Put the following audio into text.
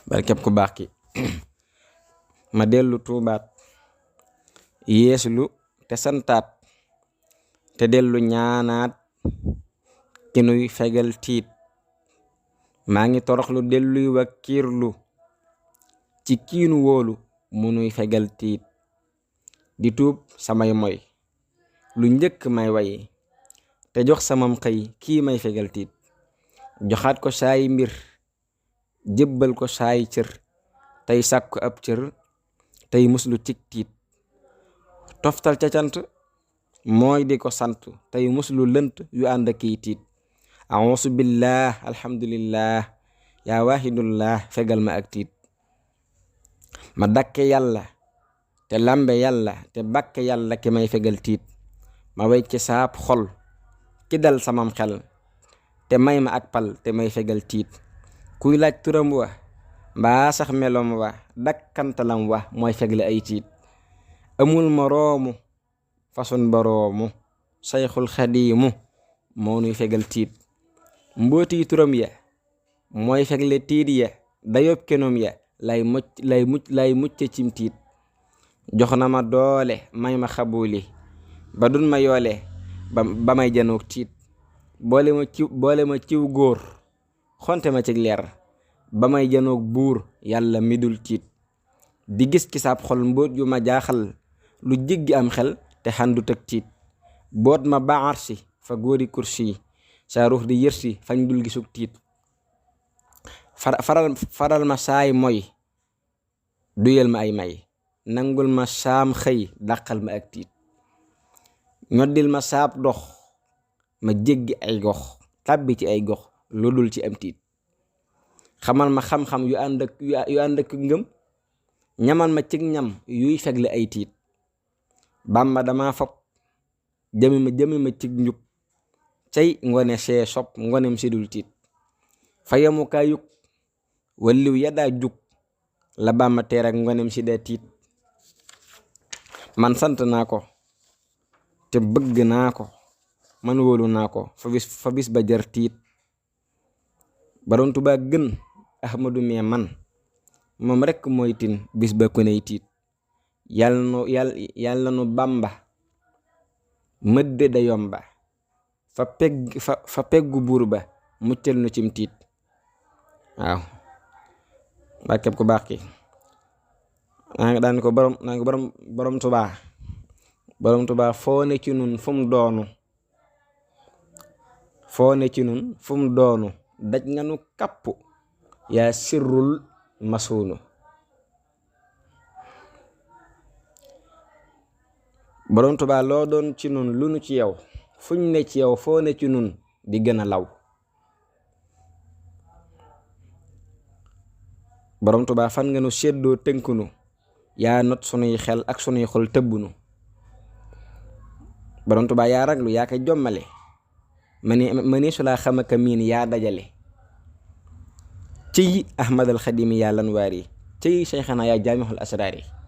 barkeb ku baax ki ma dellu tuubaat yeeslu te santaat te dellu ñaanaat ki nuy fegal tiit. maa ngi toroxlu delluy wakkiirlu ci kiinu wóolu mu nuy fegal tiit. di tuub samay moy lu njëkk may way te jox samam xëy kii may fegal tiit. joxaat ko saayi mbir jébbal ko saayi cër tey sàkku ab cër tey muslu cig tiit. toftal ca cant mooy di ko sant tey muslu lënt yu ànd ak kiy tiit. ausu billah alhamdulillah yaa waahidullah fegal ma ak tiit. ma dakke yàlla te lambe yàlla te bakke yàlla ki may fegal tiit. ma way ci saab xol ki dal samam xel te may ma ak pal te may fegal tiit. kuy laaj turam wa mbaa sax melom wa dakkantalam wa mooy fegle ay tiit. amul moroomu façon boroomu sayxul xadiimu moo nuy fegal tiit. mbooti turam ya mooy fegle tiit ya dayob kenoom ya lay mucc cim tiit. jox na ma doole may ma xabuli ba dun ma yoole ba may janoog tiit. boole ma ciw góor xonte ma ci leer ba may janoog buur yàlla midul tiit. di gis ci saab xol mbóot yu ma jaaxal lu jéggi am xel te xandut ak tiit. boot ma baar si fa góori kursi yi saa ruux di yërsi fañ dul gisug tiit. faral ma saay moy duyal ma ay may nangul ma saam xëy dàqal ma ak tiit. ñoddil ma saab dox ma jéggi ay gox tàbbi ci ay gox lu dul ci am tiit. xamal ma xam-xam yu ànd ak ngëm ñamal ma cig ñam yuy fegle ay tiit. Bàmba dama fop jëmi ma cig njub cay ngone see sopp ngonem sidul tiit. fa yemukaa yug walliw yaddaa jug la Bàmba teer ak ngonem si dee tiit. man sant naa ko te bëgg naa ko man wóolu naa ko fa bis ba jar tiit. Borom Tuubaa gën Ahmadu mee man moom rekk mooy tin bis ba ku ney tiit. yàlla nu Bàmba mëdde da yomba fa peggu buur ba muccal nu cim tiit. waaw barkeb ku baax ki daan ko borom Tuubaa foo ne ci nun fu mu doonu daj nga nu kapp yaa sirrul masuunu. borom Tuubaa loo doon ci nun lu nu ci yow fuñ ne ci yow foo ne ci nun di gën a law. borom Tuubaa fan nga nu seddoo tënkunu yaa not sunuy xel ak sunuy xol tëbbunu. borom Tuubaa yaa raglu yaa ko jommale mani su laa xamaka miin yaa dajale. ciy Ahmadal Xadimi yaa lan waari ciy Seyxanaa yaa jaamixul asraari.